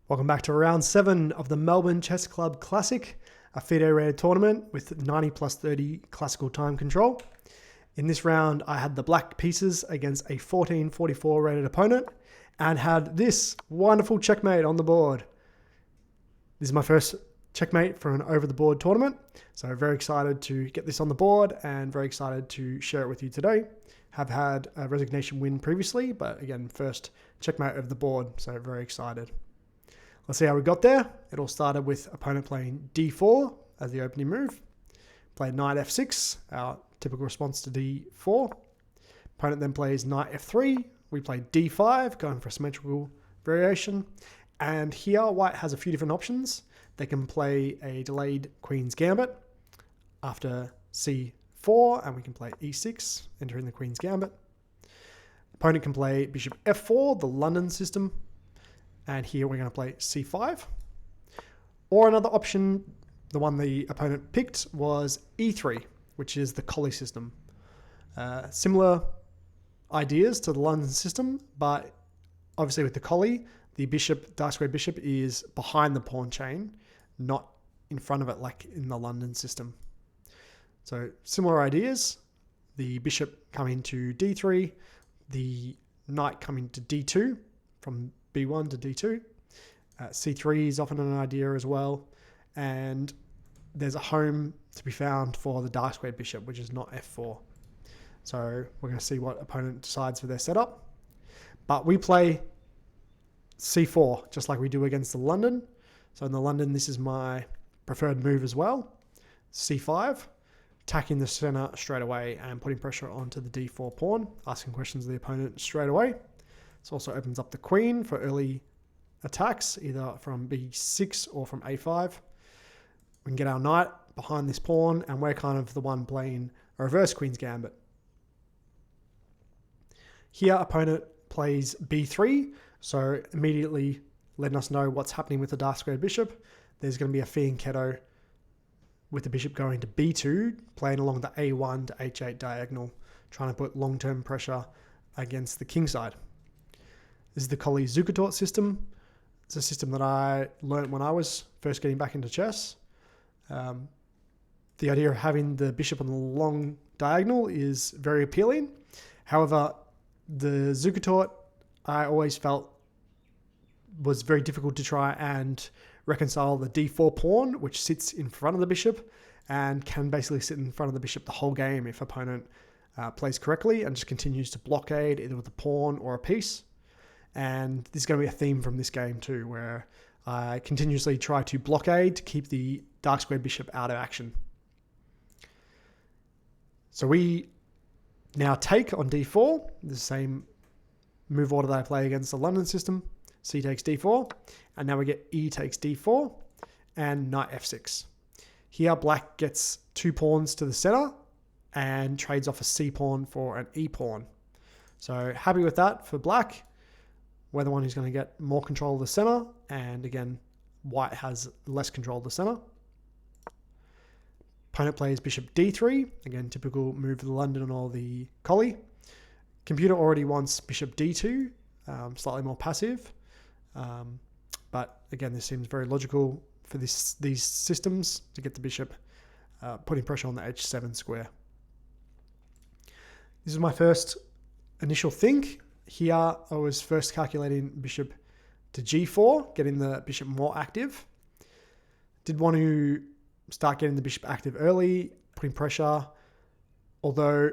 Welcome back to round 7 of the Melbourne Chess Club Classic, a FIDE rated tournament with 90 plus 30 classical time control. In this round, I had the black pieces against a 1444 rated opponent and had this wonderful checkmate on the board. This is my first checkmate for an over-the-board tournament, so very excited to get this on the board and very excited to share it with you today. Have had a resignation win previously, but again, first checkmate over the board, so very excited. Let's see how we got there. It all started with opponent playing d4 as the opening move. Played knight f6, our typical response to d4. Opponent then plays knight f3. We play d5, going for a symmetrical variation. And here, white has a few different options. They can play a delayed queen's gambit after c4, and we can play e6, entering the queen's gambit. Opponent can play bishop f4, the London system. And here we're going to play c5. Or another option, the one the opponent picked, was e3, which is the Collie system. Similar ideas to the London system, but obviously with the Collie, the bishop, dark square bishop, is behind the pawn chain, not in front of it like in the London system. So similar ideas, the bishop coming to d3, the knight coming to d2 from b1 to d2. c3 is often an idea as well. And there's a home to be found for the dark square bishop, which is not f4. So we're going to see what opponent decides for their setup. But we play c4, just like we do against the London. So in the London, this is my preferred move as well. c5, attacking the center straight away and putting pressure onto the d4 pawn, asking questions of the opponent straight away. This also opens up the queen for early attacks, either from b6 or from a5. We can get our knight behind this pawn, and we're kind of the one playing a reverse queen's gambit. Here, opponent plays b3, so immediately letting us know what's happening with the dark square bishop. There's going to be a fianchetto with the bishop going to b2, playing along the a1 to h8 diagonal, trying to put long-term pressure against the king side. This is the Collie Zukertort system. It's a system that I learned when I was first getting back into chess. The idea of having the bishop on the long diagonal is very appealing. However, the Zukertort I always felt was very difficult to try and reconcile the d4 pawn, which sits in front of the bishop and can basically sit in front of the bishop the whole game if opponent plays correctly and just continues to blockade either with a pawn or a piece. And this is going to be a theme from this game too, where I continuously try to blockade to keep the dark square bishop out of action. So we now take on d4, the same move order that I play against the London system. C takes d4, and now we get e takes d4, and knight f6. Here black gets 2 pawns to the center and trades off a c pawn for an e pawn. So happy with that for black. We're the one who's going to get more control of the center, and again, white has less control of the center. Opponent plays bishop d3, again, typical move of the London or the Collie. Computer already wants bishop d2, slightly more passive, but again, this seems very logical for these systems to get the bishop putting pressure on the h7 square. This is my first initial think. Here, I was first calculating bishop to g4, getting the bishop more active. Did want to start getting the bishop active early, putting pressure, although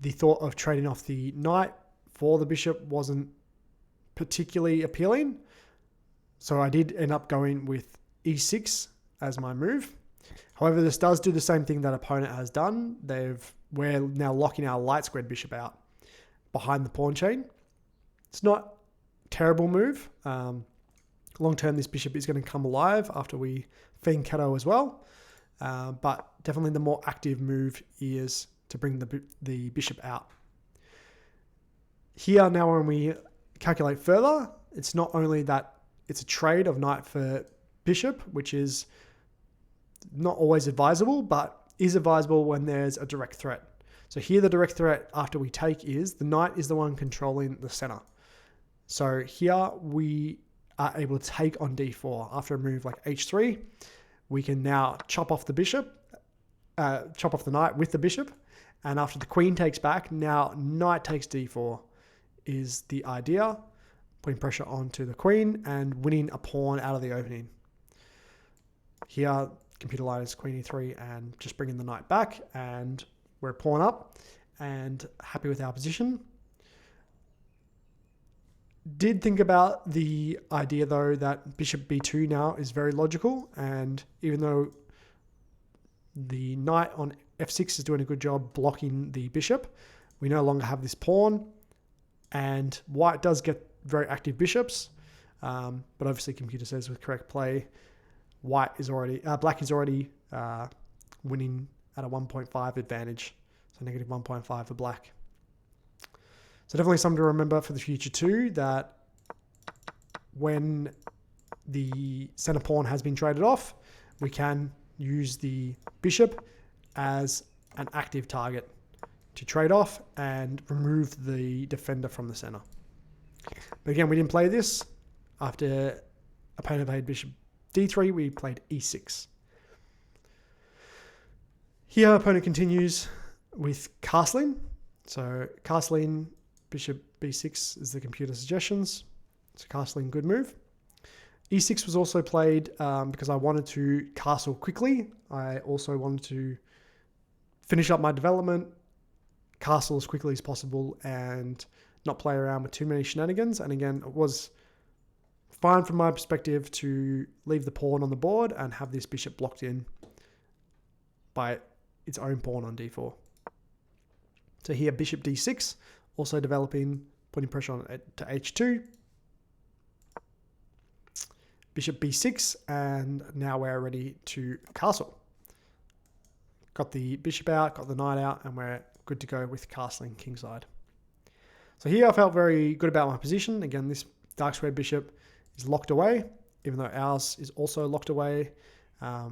the thought of trading off the knight for the bishop wasn't particularly appealing. So I did end up going with e6 as my move. However, this does do the same thing that opponent has done. We're now locking our light squared bishop out behind the pawn chain. It's not a terrible move. Long term, this bishop is going to come alive after we fianchetto as well. But definitely the more active move is to bring the bishop out. Here now when we calculate further, it's not only that it's a trade of knight for bishop, which is not always advisable, but is advisable when there's a direct threat. So here the direct threat after we take is the knight is the one controlling the center. So here we are able to take on d4. After a move like h3, we can now chop off the knight with the bishop. And after the queen takes back, now knight takes d4 is the idea, putting pressure onto the queen and winning a pawn out of the opening. Here, computer light is queen e3 and just bringing the knight back, and we're a pawn up and happy with our position. Did think about the idea though that bishop b2 now is very logical, and even though the knight on f6 is doing a good job blocking the bishop, we no longer have this pawn, and white does get very active bishops, but obviously computer says with correct play, black is already winning at a 1.5 advantage, so negative 1.5 for black. So definitely something to remember for the future too, that when the center pawn has been traded off, we can use the bishop as an active target to trade off and remove the defender from the center. But again, we didn't play this. After opponent played bishop d3, we played e6. Here, opponent continues with castling. So castling, bishop b6 is the computer suggestions. So castling, good move. e6 was also played because I wanted to castle quickly. I also wanted to finish up my development, castle as quickly as possible, and not play around with too many shenanigans. And again, it was fine from my perspective to leave the pawn on the board and have this bishop blocked in by its own pawn on d4. So here, bishop d6, also developing, putting pressure on it to h2. Bishop b6, and now we're ready to castle. Got the bishop out, got the knight out, and we're good to go with castling kingside. So here I felt very good about my position. Again, this dark squared bishop is locked away, even though ours is also locked away. I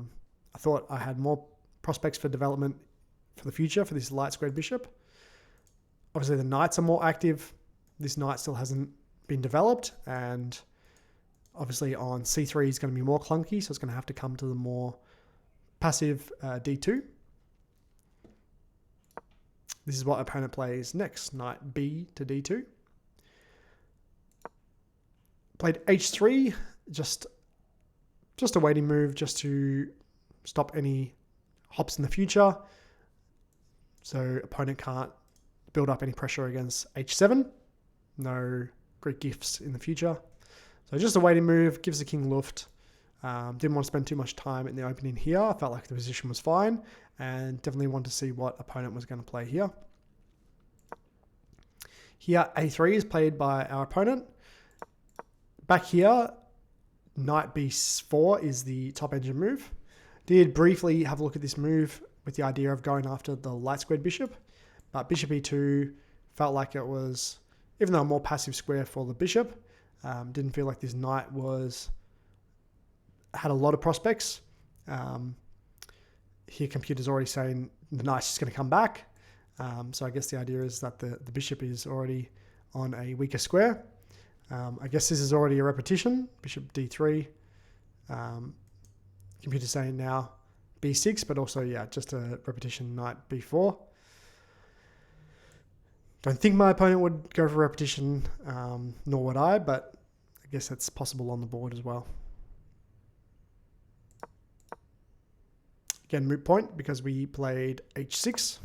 thought I had more prospects for development for the future for this light squared bishop. Obviously the knights are more active. This knight still hasn't been developed, and obviously on c3 is going to be more clunky, so it's going to have to come to the more passive d2. This is what opponent plays next, knight b to d2. Played h3, just a waiting move just to stop any hops in the future, so opponent can't build up any pressure against h7. No Greek gifts in the future. So just a waiting move, gives the king luft. Didn't want to spend too much time in the opening here. I felt like the position was fine, and definitely wanted to see what opponent was going to play here. Here, a3 is played by our opponent. Back here, knight b4 is the top engine move. Did briefly have a look at this move with the idea of going after the light squared bishop, but bishop e2 felt like it was, even though a more passive square for the bishop, didn't feel like this knight had a lot of prospects. Here computer's already saying the knight's just going to come back. So I guess the idea is that the bishop is already on a weaker square. I guess this is already a repetition. Bishop d3. Computer's saying now b6, but also, yeah, just a repetition, knight b4. Don't think my opponent would go for repetition, nor would I, but I guess that's possible on the board as well. Again, moot point because we played h6.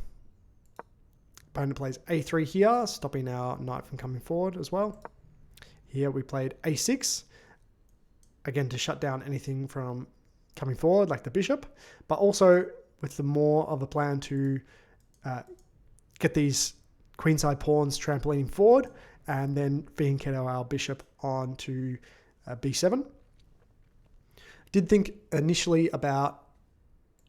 Opponent plays a3 here, stopping our knight from coming forward as well. Here we played a6, again to shut down anything from coming forward like the bishop, but also with the more of a plan to get these queenside pawns trampolining forward and then fianchetto our bishop onto b7. Did think initially about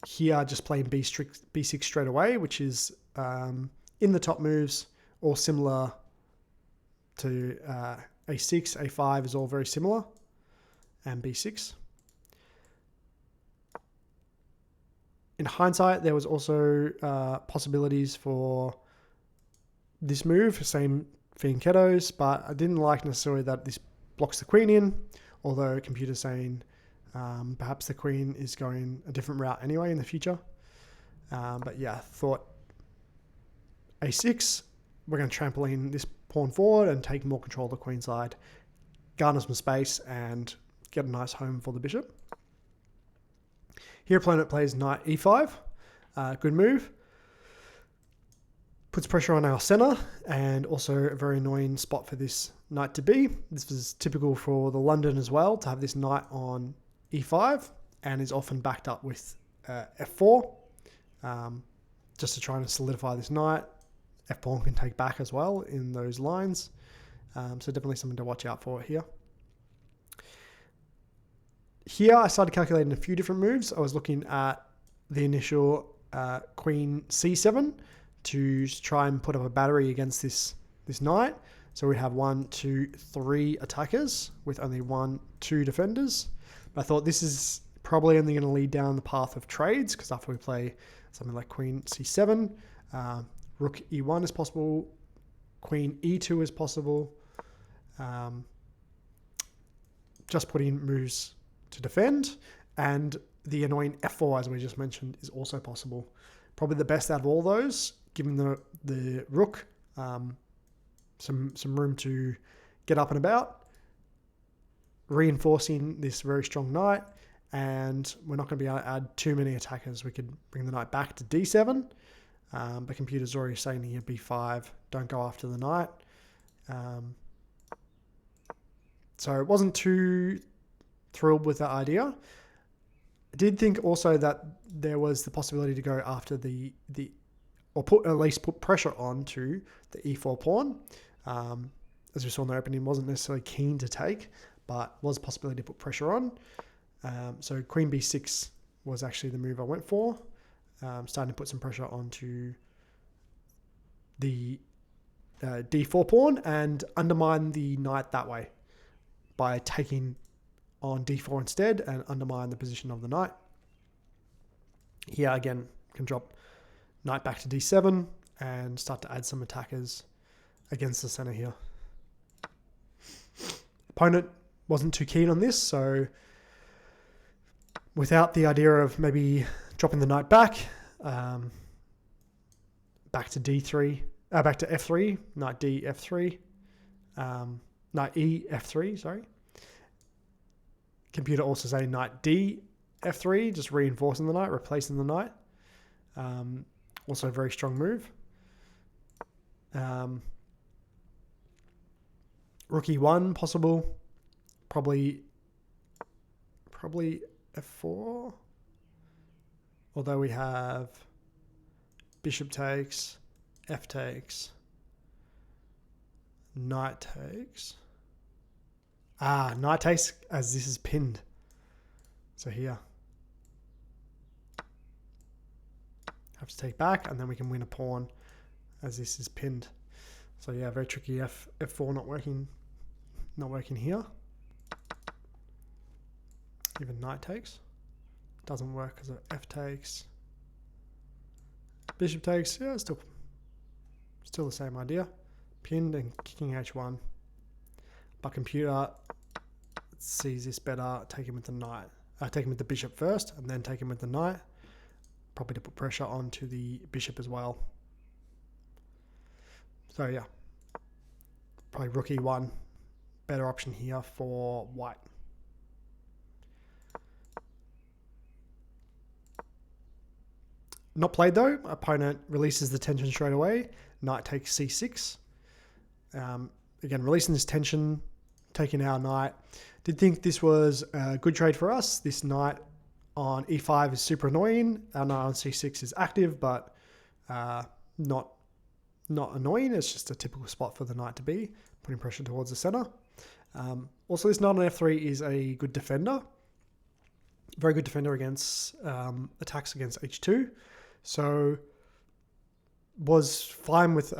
here just playing b6 straight away, which is in the top moves, or similar to a6, a5 is all very similar, and b6. In hindsight, there was also possibilities for this move, same fianchettos, but I didn't like necessarily that this blocks the queen in, although computer's saying perhaps the queen is going a different route anyway in the future. But yeah, thought a6, we're going to trampoline this pawn forward and take more control of the queen side, garner some space and get a nice home for the bishop. Here opponent plays knight e5, good move. Puts pressure on our center and also a very annoying spot for this knight to be. This was typical for the London as well, to have this knight on e5 and is often backed up with f4 just to try and solidify this knight. F-pawn can take back as well in those lines. So definitely something to watch out for here. Here I started calculating a few different moves. I was looking at the initial queen c7 to try and put up a battery against this knight. So we have 1, 2, 3 attackers with only 1, 2 defenders. But I thought this is probably only going to lead down the path of trades, because after we play something like queen c7, rook e1 is possible, queen e2 is possible. Just putting moves to defend, and the annoying f4, as we just mentioned, is also possible. Probably the best out of all those, giving the rook some room to get up and about, reinforcing this very strong knight, and we're not going to be able to add too many attackers. We could bring the knight back to d7, but computer's already saying here b5, don't go after the knight. So it wasn't too thrilled with that idea. I did think also that there was the possibility to go after or at least put pressure onto the e4 pawn. As we saw in the opening, wasn't necessarily keen to take, but was a possibility to put pressure on. So queen b6 was actually the move I went for. Starting to put some pressure onto the d4 pawn and undermine the knight that way by taking on d4 instead and undermine the position of the knight. Here again, can drop knight back to d7 and start to add some attackers against the center here. Opponent wasn't too keen on this, so without the idea of maybe dropping the knight back, back to d3, back to f3, knight d f3, knight e f3, sorry. Computer also saying knight d f3, just reinforcing the knight, replacing the knight. Also a very strong move. Rook e1 possible. Probably f4. Although we have bishop takes, f takes, knight takes. Knight takes as this is pinned. So here. Have to take back and then we can win a pawn as this is pinned. So yeah, very tricky. F4 not working here. Even knight takes. Doesn't work because of f takes. Bishop takes, yeah, still the same idea. Pinned and kicking h1. But computer sees this better, take him with the knight. Take him with the bishop first and then take him with the knight. Probably to put pressure onto the bishop as well. So yeah, probably rook e1, better option here for white. Not played though. Opponent releases the tension straight away. Knight takes c6. Again, releasing this tension, taking our knight. Did think this was a good trade for us. This knight on e5 is super annoying. Our knight on c6 is active, but not annoying. It's just a typical spot for the knight to be, putting pressure towards the center. Also, this knight on f3 is a good defender. Very good defender against attacks against h2. So was fine with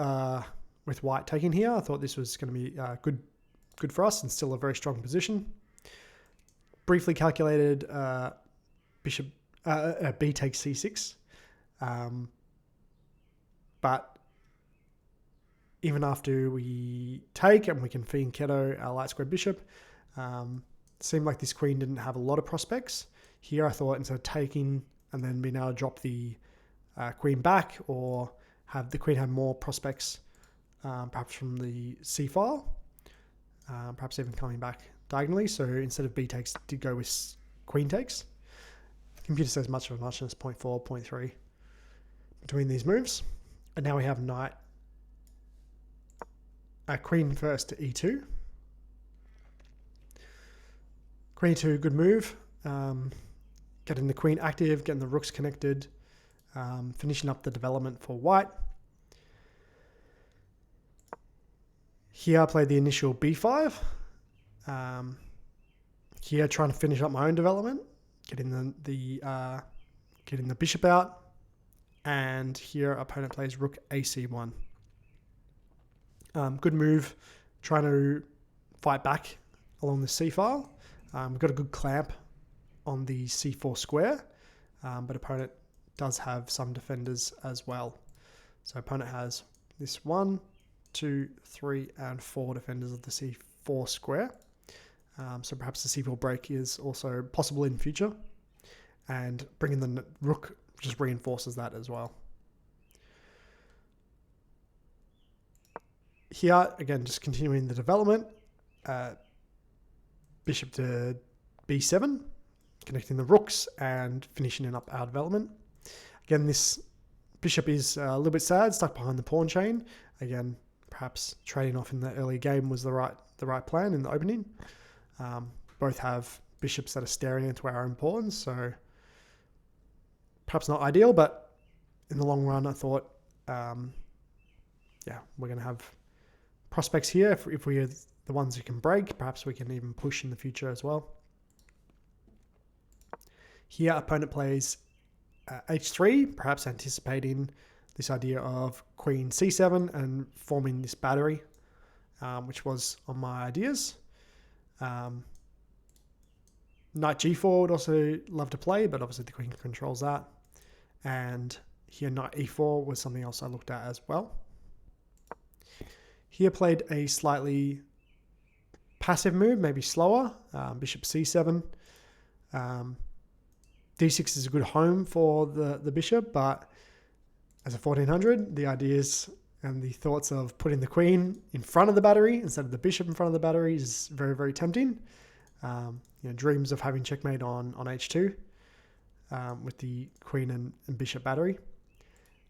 white taking here. I thought this was going to be good for us and still a very strong position. Briefly calculated bishop b takes c6, but even after we take and we can fianchetto our light square bishop, seemed like this queen didn't have a lot of prospects. Here I thought instead of taking and then being able to drop the queen back, or have the queen have more prospects, perhaps from the c file, perhaps even coming back diagonally. So instead of b takes, did go with queen takes. Computer says much of a muchness, 0.4, 0.3 between these moves. And now we have knight, queen first to e2. Queen e2, good move. Getting the queen active, getting the rooks connected, finishing up the development for white. Here I played the initial b5. Here trying to finish up my own development, getting the bishop out. And here opponent plays rook ac1. Good move, trying to fight back along the c file. We've got a good clamp on the c4 square, but opponent does have some defenders as well. So opponent has this 1, 2, 3, and 4 defenders of the c4 square. So perhaps the c4 break is also possible in future, and bringing the rook just reinforces that as well. Here, again, just continuing the development. Bishop to b7, connecting the rooks and finishing up our development. Again, this bishop is a little bit sad, stuck behind the pawn chain. Again, perhaps trading off in the early game was the right plan in the opening. Both have bishops that are staring into our own pawns, so perhaps not ideal, but in the long run, I thought, yeah, we're going to have prospects here. If we are the ones who can break, perhaps we can even push in the future as well. Here, opponent plays h3, perhaps anticipating this idea of queen c7 and forming this battery, which was on my ideas. Knight g4 would also love to play, but obviously the queen controls that. And here knight e4 was something else I looked at as well. Here played a slightly passive move, maybe slower, bishop c7. d6 is a good home for the bishop, but as a 1400, the ideas and the thoughts of putting the queen in front of the battery instead of the bishop in front of the battery is very, very tempting. Dreams of having checkmate on h2 with the queen and bishop battery.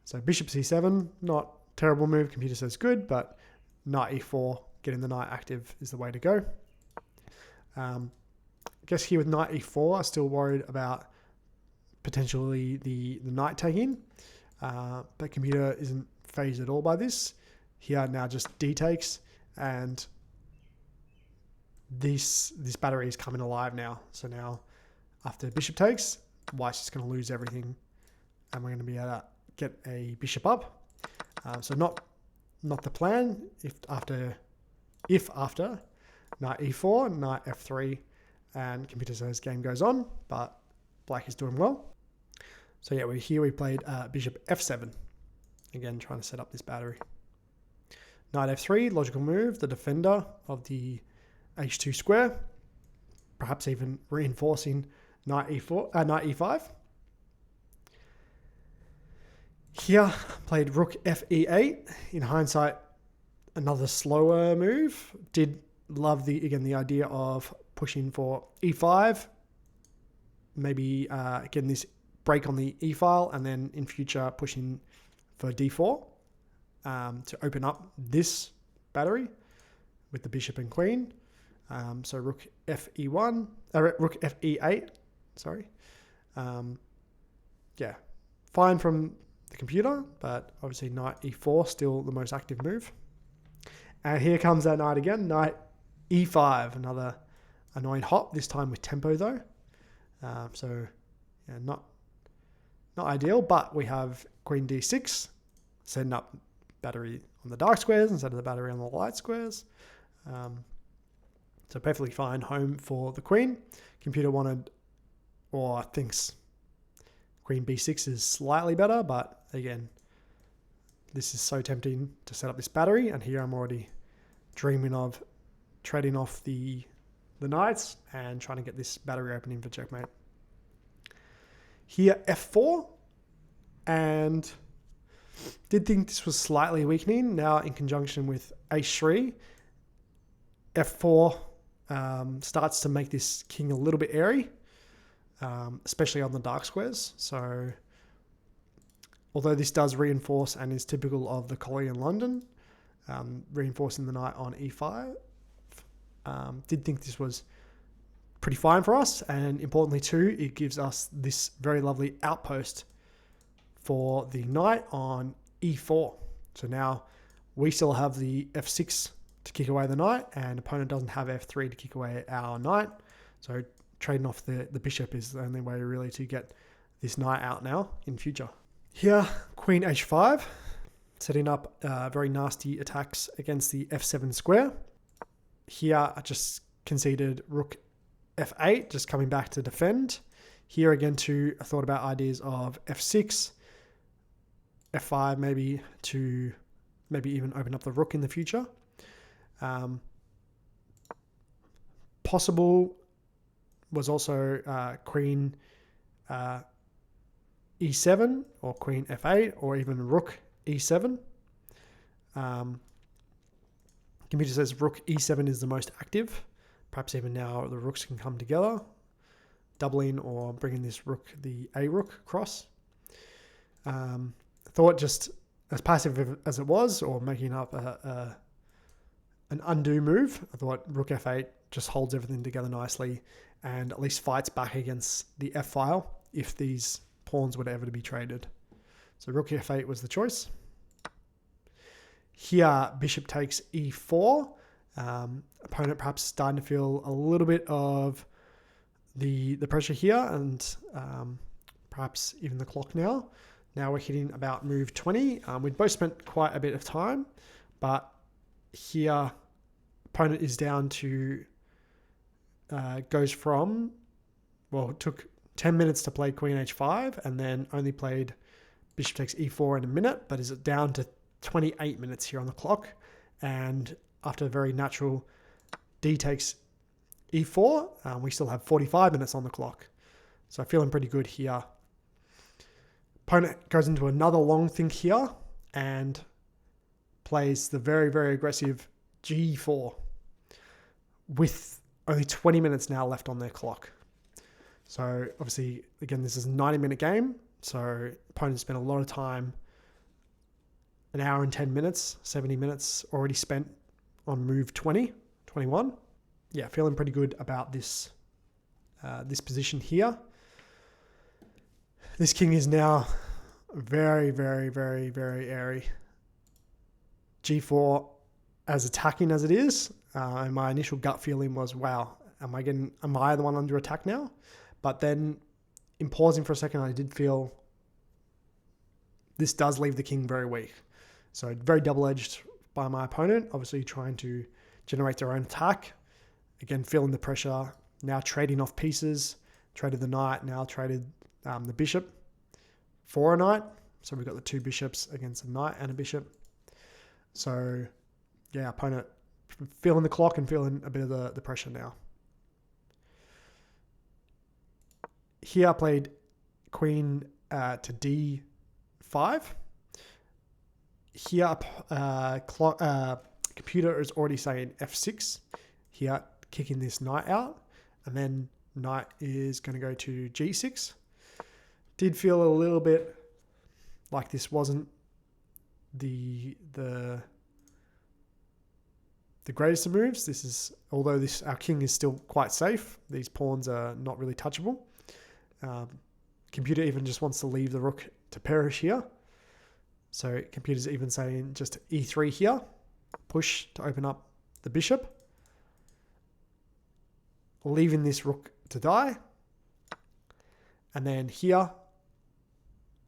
So bishop c7, not terrible move. Computer says good, but knight e4, getting the knight active is the way to go. I guess here with knight e4, I'm still worried about potentially the knight taking, but computer isn't phased at all by this. Here now just d takes, and this battery is coming alive now. So now after bishop takes, white's just going to lose everything, and we're going to be able to get a bishop up. So not the plan. If after knight e4, knight f3, and computer says game goes on, but black is doing well. So yeah, we played bishop f7, again trying to set up this battery. Knight f3, logical move, the defender of the h2 square, perhaps even reinforcing knight e5. Here played rook fe8. In hindsight, another slower move. Did love the idea of pushing for e5, maybe getting this break on the e file, and then in future pushing for d4 to open up this battery with the bishop and queen. So rook fe8. Sorry. Yeah, fine from the computer, but obviously knight e4 still the most active move. And here comes that knight again, knight e5, another annoying hop, this time with tempo though. So yeah, not ideal, but we have queen d6, setting up battery on the dark squares instead of the battery on the light squares. So perfectly fine home for the queen. Computer wanted, or thinks, queen b6 is slightly better, but again, this is so tempting to set up this battery, and here I'm already dreaming of trading off the the knights and trying to get this battery opening for checkmate. Here, f4, and did think this was slightly weakening. Now in conjunction with h3, f4 starts to make this king a little bit airy, especially on the dark squares. So although this does reinforce and is typical of the collie in London, reinforcing the knight on e5, did think this was pretty fine for us. And importantly too, it gives us this very lovely outpost for the knight on e4. So now we still have the f6 to kick away the knight, and opponent doesn't have f3 to kick away our knight. So trading off the bishop is the only way really to get this knight out now in future. Here, queen h5, setting up very nasty attacks against the f7 square. Here, I just conceded rook f8, just coming back to defend. Here again too, I thought about ideas of f6, f5 maybe to maybe even open up the rook in the future. Possible was also queen e7 or queen f8 or even rook e7. Computer says rook e7 is the most active. Perhaps even now the rooks can come together, doubling or bringing this rook, the a rook, across. Thought just as passive as it was, or making up an undo move, I thought rook f8 just holds everything together nicely and at least fights back against the f file if these pawns were ever to be traded. So rook f8 was the choice. Here, bishop takes e4. Opponent perhaps starting to feel a little bit of the pressure here, and perhaps even the clock now. Now we're hitting about move 20. We'd both spent quite a bit of time, but here opponent is down to, goes from, well, it took 10 minutes to play queen h5 and then only played bishop takes e4 in a minute, but is it down to 28 minutes here on the clock. And after a very natural d takes e4, we still have 45 minutes on the clock. So feeling pretty good here. Opponent goes into another long thing here and plays the very, very aggressive g4 with only 20 minutes now left on their clock. So obviously, again, this is a 90-minute game. So opponent spent a lot of time, an hour and 10 minutes, 70 minutes already spent on move 20, 21. Yeah, feeling pretty good about this, this position here. This king is now very, very, very, very airy. G4, as attacking as it is, and my initial gut feeling was, wow, am I the one under attack now? But then in pausing for a second, I did feel this does leave the king very weak. So very double-edged by my opponent, obviously trying to generate their own attack. Again, feeling the pressure, now trading off pieces, traded the knight, now traded the bishop for a knight. So we've got the two bishops against a knight and a bishop. So yeah, opponent feeling the clock and feeling a bit of the pressure now. Here I played queen to d5. Here, computer is already saying f6. Here, kicking this knight out. And then knight is going to go to g6. Did feel a little bit like this wasn't the greatest of moves. This is, although our king is still quite safe, these pawns are not really touchable. Computer even just wants to leave the rook to perish here. So computer's even saying just e3 here, push to open up the bishop, leaving this rook to die. And then here,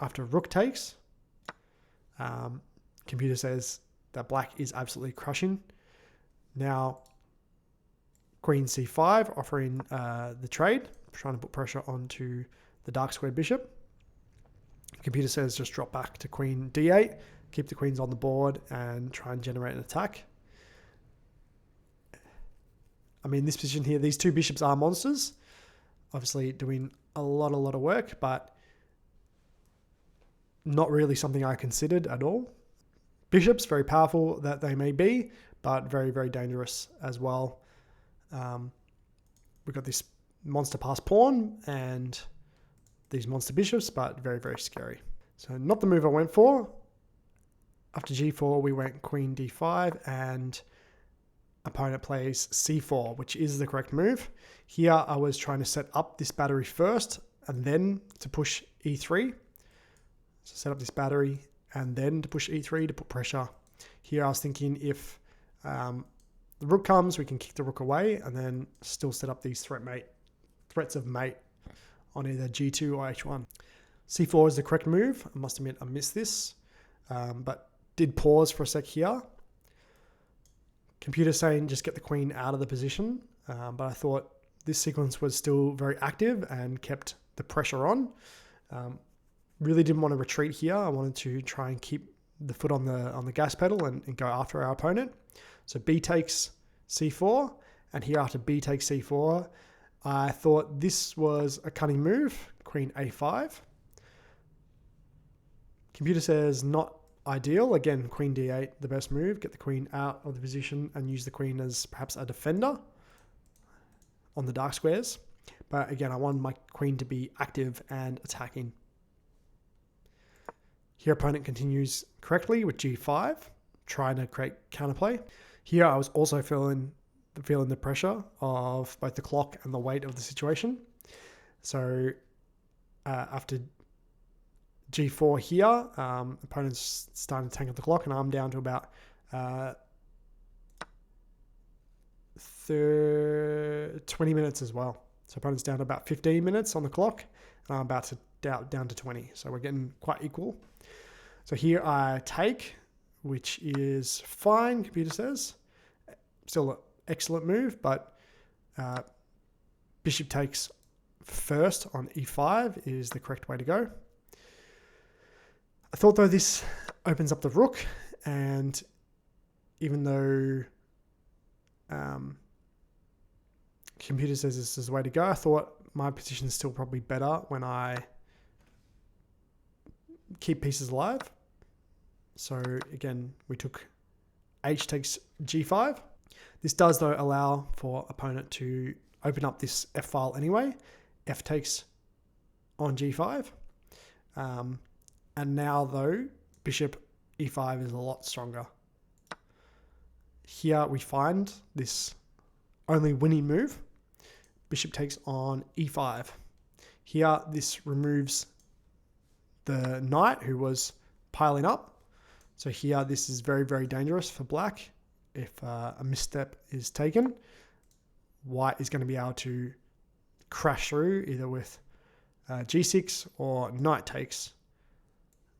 after rook takes, computer says that black is absolutely crushing. Now, queen c5, offering the trade, trying to put pressure onto the dark square bishop. Computer says just drop back to queen d8, keep the queens on the board and try and generate an attack. I mean, this position here, these two bishops are monsters. Obviously doing a lot of work, but not really something I considered at all. Bishops, very powerful that they may be, but very dangerous as well. We've got this monster pass pawn and these monster bishops, but very scary. So not the move I went for. After g4, we went queen d5 and opponent plays c4, which is the correct move. Here I was trying to set up this battery first and then to push e3. So set up this battery and then to push e3 to put pressure. Here I was thinking if the rook comes, we can kick the rook away and then still set up these threats of mate on either g2 or h1. c4 is the correct move. I must admit I missed this, but did pause for a sec here. Computer saying just get the queen out of the position, but I thought this sequence was still very active and kept the pressure on. Really didn't want to retreat here. I wanted to try and keep the foot on the gas pedal and go after our opponent. So b takes c4, and here after b takes c4, I thought this was a cunning move, queen a5. Computer says not ideal. Again, queen d8, the best move. Get the queen out of the position and use the queen as perhaps a defender on the dark squares. But again, I wanted my queen to be active and attacking. Here, opponent continues correctly with g5, trying to create counterplay. Here, I was also feeling the pressure of both the clock and the weight of the situation. So after g4 here, opponent's starting to tank up the clock, and I'm down to about 20 minutes as well. So opponent's down to about 15 minutes on the clock, and I'm about to down to 20. So we're getting quite equal. So here I take, which is fine, computer says. Still an excellent move, but bishop takes first on e5 is the correct way to go. I thought though this opens up the rook, and even though computer says this is the way to go, I thought my position is still probably better when I keep pieces alive. So again, we took h takes g5. This does though allow for opponent to open up this f file anyway. F takes on g5. And now though, bishop e5 is a lot stronger. Here we find this only winning move. Bishop takes on e5. Here this removes the knight who was piling up. So here this is very dangerous for black. If a misstep is taken, white is going to be able to crash through either with g6 or knight takes.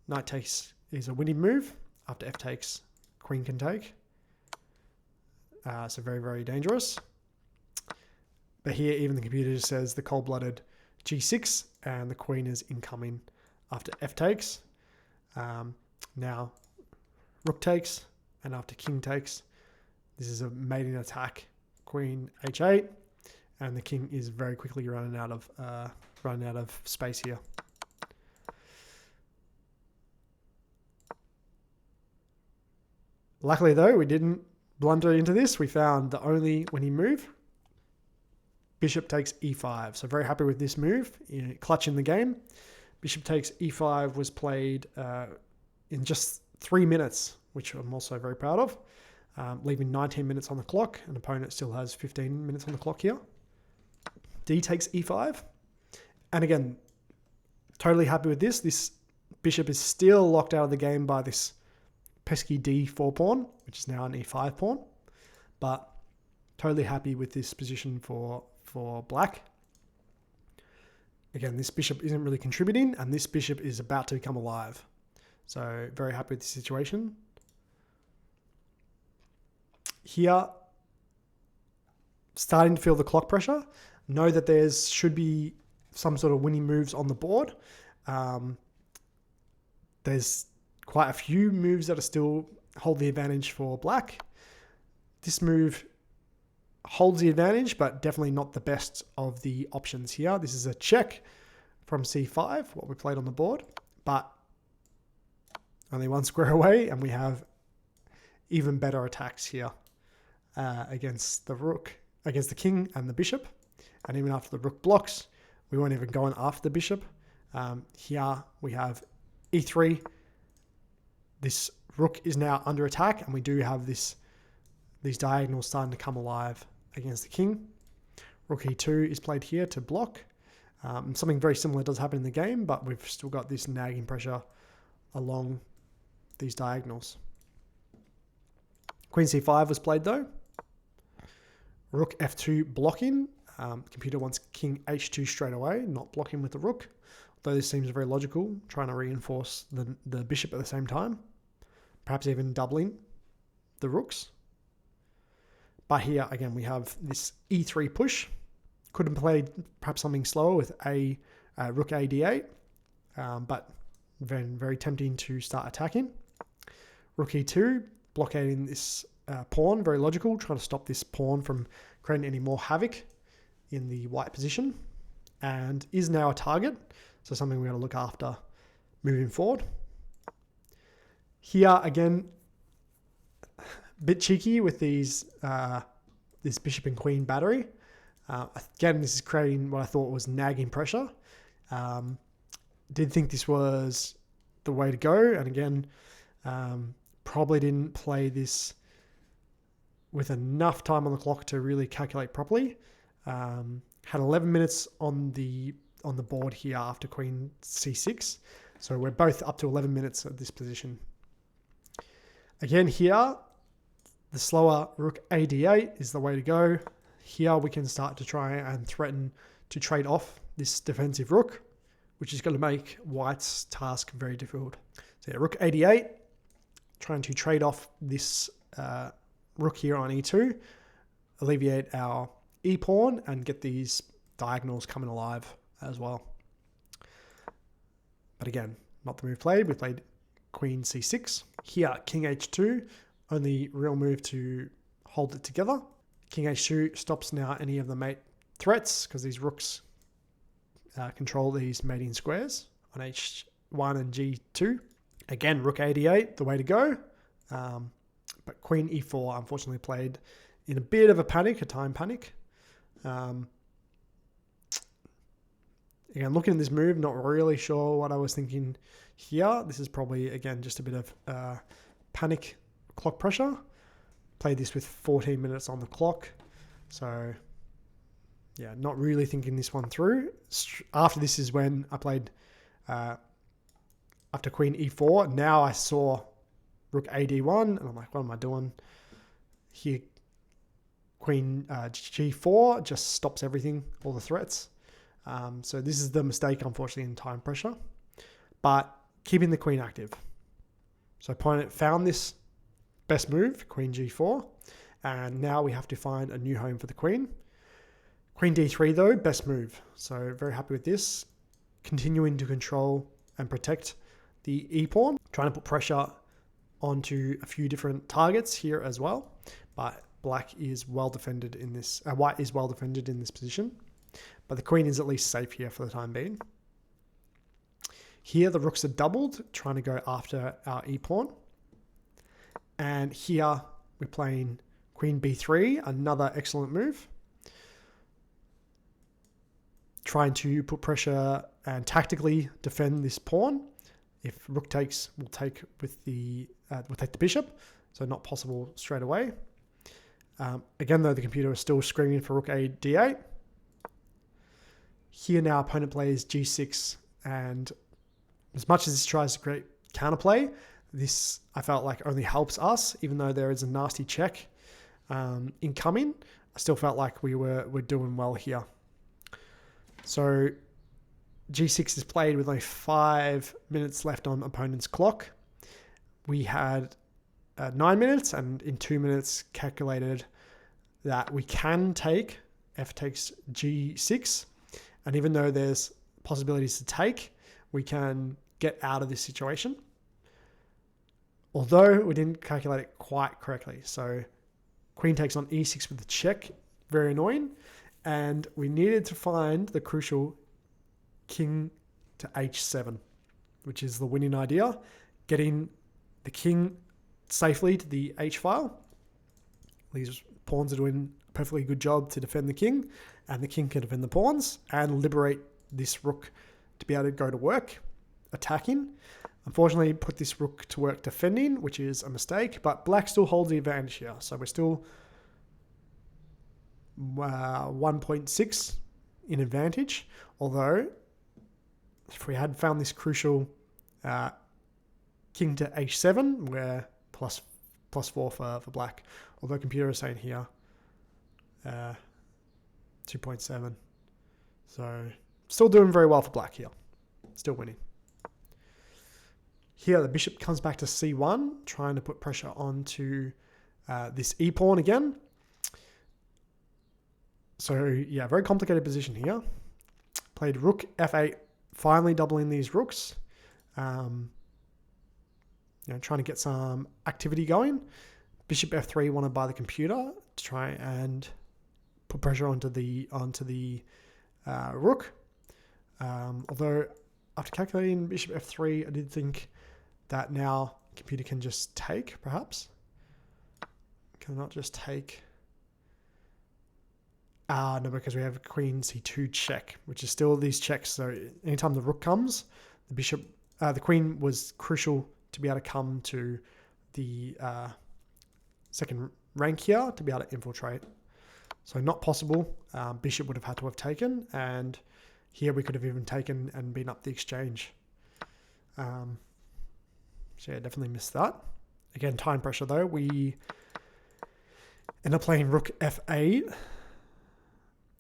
Knight takes is a winning move. After f takes, queen can take. So very dangerous. But here even the computer just says the cold-blooded g6 and the queen is incoming after f takes. Now rook takes, and after king takes, this is a mating attack. Queen h8, and the king is very quickly running out of space here. Luckily though, we didn't blunder into this. We found the only winning move. Bishop takes e5. So very happy with this move, clutch in the game. Bishop takes e5 was played in just 3 minutes, which I'm also very proud of. Leaving 19 minutes on the clock. An opponent still has 15 minutes on the clock here. D takes e5. And again, totally happy with this. This bishop is still locked out of the game by this pesky d4 pawn, which is now an e5 pawn. But totally happy with this position for black. Again, this bishop isn't really contributing, and this bishop is about to become alive. So very happy with the situation. Here, starting to feel the clock pressure. Know that should be some sort of winning moves on the board. There's quite a few moves that are still hold the advantage for black. This move holds the advantage, but definitely not the best of the options here. This is a check from c5, what we played on the board, but only one square away, and we have even better attacks here against the rook, against the king and the bishop. And even after the rook blocks, we weren't even going after the bishop. Here we have e3. This rook is now under attack, and we do have these diagonals starting to come alive against the king. Rook e2 is played here to block. Something very similar does happen in the game, but we've still got this nagging pressure along these diagonals. Queen c5 was played though. Rook f2 blocking. Computer wants king h2 straight away, not blocking with the rook. Although this seems very logical, trying to reinforce the bishop at the same time. Perhaps even doubling the rooks. But here, again, we have this e3 push. Could have played perhaps something slower with rook a d8, but very, very tempting to start attacking. Rook e2, blockading this pawn, very logical, trying to stop this pawn from creating any more havoc in the white position, and is now a target, so something we're going to look after moving forward. Here, again, a bit cheeky with these this bishop and queen battery. Again, this is creating what I thought was nagging pressure. Did think this was the way to go, and again, probably didn't play this with enough time on the clock to really calculate properly. Had 11 minutes on the board here after queen c6, so we're both up to 11 minutes at this position. Again here, the slower rook a d8 is the way to go. Here we can start to try and threaten to trade off this defensive rook, which is going to make white's task very difficult. So yeah, rook a d8, trying to trade off this rook here on e2, alleviate our e-pawn and get these diagonals coming alive as well. But again, not the move played. We played queen c6. Here, king h2, only real move to hold it together. King h2 stops now any of the mate threats because these rooks control these mating squares on h1 and g2. Again, rook a d8, the way to go. But queen e4 unfortunately played in a bit of a panic, a time panic. Again, looking at this move, not really sure what I was thinking here. This is probably, again, just a bit of panic clock pressure. Played this with 14 minutes on the clock. So, yeah, not really thinking this one through. After this is when I played after queen e4. Now I saw rook a d1, and I'm like, what am I doing? Here, queen g4 just stops everything, all the threats. So this is the mistake, unfortunately, in time pressure. But keeping the queen active. So opponent found this best move, queen g4, and now we have to find a new home for the queen. Queen d3 though, best move. So very happy with this. Continuing to control and protect the e-pawn. Trying to put pressure onto a few different targets here as well. But black is well defended in this, white is well defended in this position. But the queen is at least safe here for the time being. Here the rooks are doubled, trying to go after our e-pawn. And here we're playing queen b3, another excellent move. Trying to put pressure and tactically defend this pawn. If rook takes, we'll take with we'll take the bishop, so not possible straight away. Again, though, the computer is still screaming for rook a d8. Here now, opponent plays g6, and as much as this tries to create counterplay, this I felt like only helps us, even though there is a nasty check incoming. I still felt like we're doing well here. So g6 is played with only 5 minutes left on opponent's clock. We had 9 minutes, and in 2 minutes calculated that we can take f takes g6. And even though there's possibilities to take, we can get out of this situation. Although we didn't calculate it quite correctly. So queen takes on e6 with the check very annoying. And we needed to find the crucial king to h7, which is the winning idea. Getting the king safely to the h file. These pawns are doing a perfectly good job to defend the king, and the king can defend the pawns and liberate this rook to be able to go to work attacking. Unfortunately, put this rook to work defending, which is a mistake, but black still holds the advantage here. So we're still 1.6 in advantage, although if we had found this crucial king to h7, we're plus 4 for black, although computer is saying here 2.7. So still doing very well for black here, still winning. Here the bishop comes back to c1, trying to put pressure onto this e-pawn again. So yeah, very complicated position here. Played rook f8, finally doubling these rooks. Trying to get some activity going. Bishop f3 wanted by the computer to try and put pressure onto the rook. Although after calculating bishop f3, I did think that now computer can just take, perhaps. Cannot just take. No, because we have queen c2 check, which is still these checks. So anytime the rook comes, the queen was crucial to be able to come to the second rank here to be able to infiltrate. So not possible. Bishop would have had to have taken, and here we could have even taken and been up the exchange. So yeah, definitely missed that. Again, time pressure though. We end up playing rook f8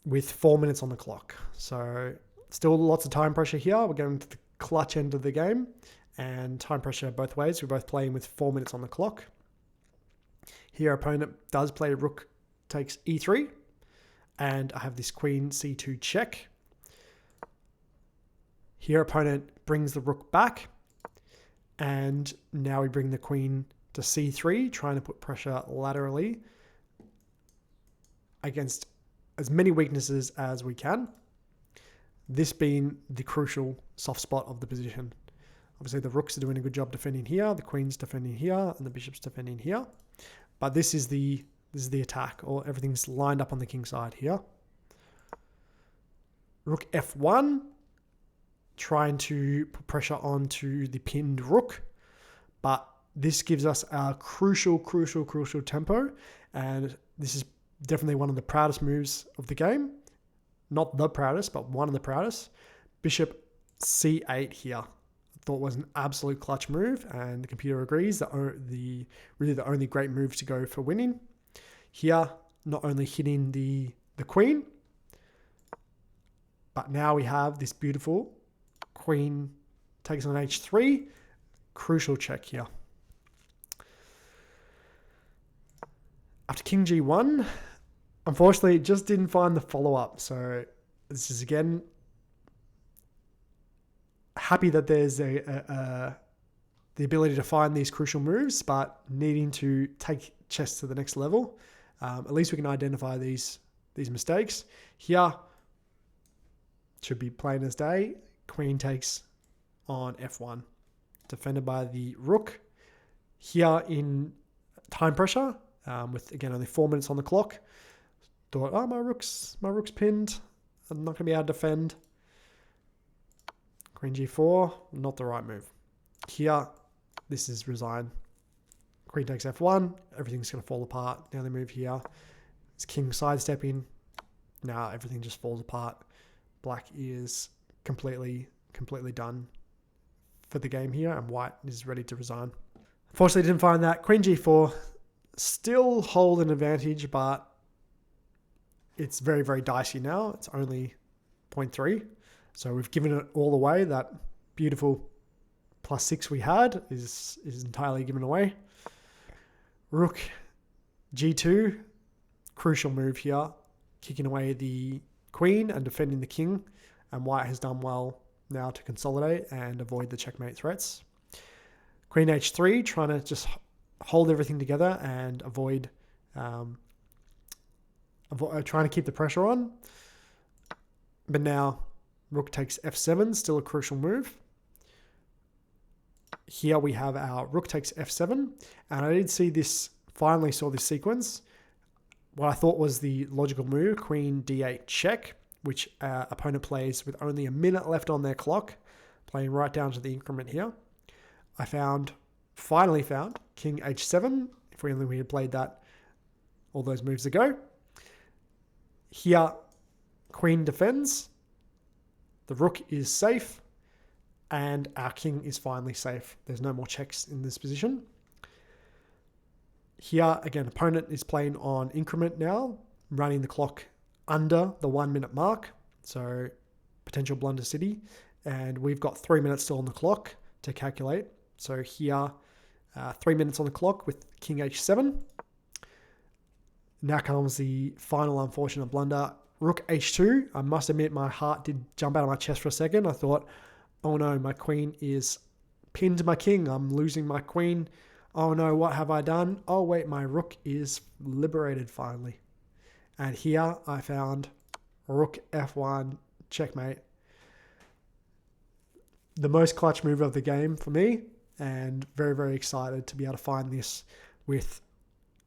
with 4 minutes on the clock. So still lots of time pressure here. We're going to the clutch end of the game, and time pressure both ways. We're both playing with 4 minutes on the clock. Here opponent does play rook takes e3, and I have this queen c2 check. Here opponent brings the rook back, and now we bring the queen to c3, trying to put pressure laterally against as many weaknesses as we can. This being the crucial soft spot of the position. Obviously the rooks are doing a good job defending here, the queen's defending here, and the bishop's defending here. But this is the attack, or everything's lined up on the king side here. Rook f1, trying to put pressure onto the pinned rook, but this gives us a crucial tempo, and this is definitely one of the proudest moves of the game. Not the proudest, but one of the proudest. Bishop c8 here. I thought was an absolute clutch move, and the computer agrees that really the only great move to go for winning. Here, not only hitting the queen, but now we have this beautiful queen takes on h3. Crucial check here. After king g1, unfortunately, just didn't find the follow-up. So this is, again, happy that there's the ability to find these crucial moves, but needing to take chess to the next level. At least we can identify these mistakes. Here, should be plain as day. Queen takes on f1, defended by the rook. Here in time pressure, with, again, only 4 minutes on the clock. Thought, oh, my rook's pinned. I'm not going to be able to defend. Queen g4, not the right move. Here, this is resign. Queen takes f1, everything's going to fall apart. Now they move here. It's king sidestepping. Now everything just falls apart. Black is completely done for the game here, and white is ready to resign. Unfortunately, didn't find that. Queen g4, still hold an advantage, but it's very, very dicey now. It's only 0.3. So we've given it all away. That beautiful +6 we had is entirely given away. Rook g2, crucial move here. Kicking away the queen and defending the king. And white has done well now to consolidate and avoid the checkmate threats. Queen h3, trying to just hold everything together and avoid trying to keep the pressure on. But now rook takes f7, still a crucial move. Here we have our rook takes f7, and I did see this, finally saw this sequence. What I thought was the logical move, queen d8 check, which opponent plays with only a minute left on their clock, playing right down to the increment here. I finally found king h7, if we had played that all those moves ago. Here, queen defends, the rook is safe, and our king is finally safe. There's no more checks in this position. Here, again, opponent is playing on increment now, running the clock under the 1 minute mark. So potential blunder city. And we've got 3 minutes still on the clock to calculate. So here, 3 minutes on the clock with king h7. Now comes the final unfortunate blunder. Rook h2. I must admit my heart did jump out of my chest for a second. I thought, oh no, my queen is pinned to my king. I'm losing my queen. Oh no, what have I done? Oh wait, my rook is liberated finally. And here I found rook f1 checkmate. The most clutch move of the game for me, and very, very excited to be able to find this with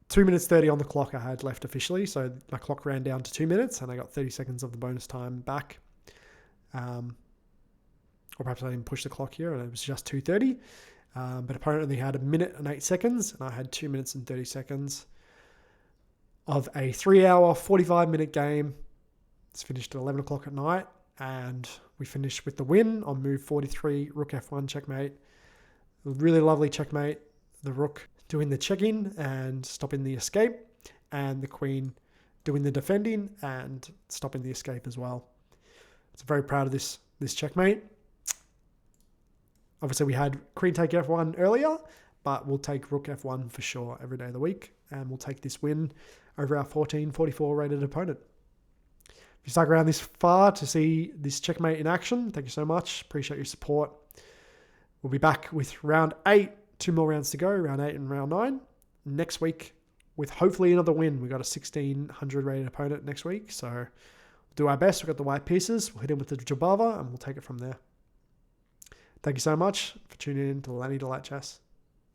2 minutes 30 on the clock I had left officially. So my clock ran down to 2 minutes and I got 30 seconds of the bonus time back. Or perhaps I didn't push the clock here and it was just 2:30. But opponent only had 1 minute and 8 seconds and I had 2 minutes and 30 seconds of a 3 hour, 45 minute game. It's finished at 11 o'clock at night and we finished with the win on move 43, rook f1 checkmate. A really lovely checkmate. The rook doing the check-in and stopping the escape, and the queen doing the defending and stopping the escape as well. So very proud of this checkmate. Obviously we had queen take f1 earlier, but we'll take rook f1 for sure every day of the week, and we'll take this win over our 1444 rated opponent. If you stuck around this far to see this checkmate in action, thank you so much. Appreciate your support. We'll be back with round 8. 2 more rounds to go, round 8 and round 9. Next week, with hopefully another win. We've got a 1600 rated opponent next week, so we'll do our best. We've got the white pieces. We'll hit him with the Jabava, and we'll take it from there. Thank you so much for tuning in to Lenny Delight Chess.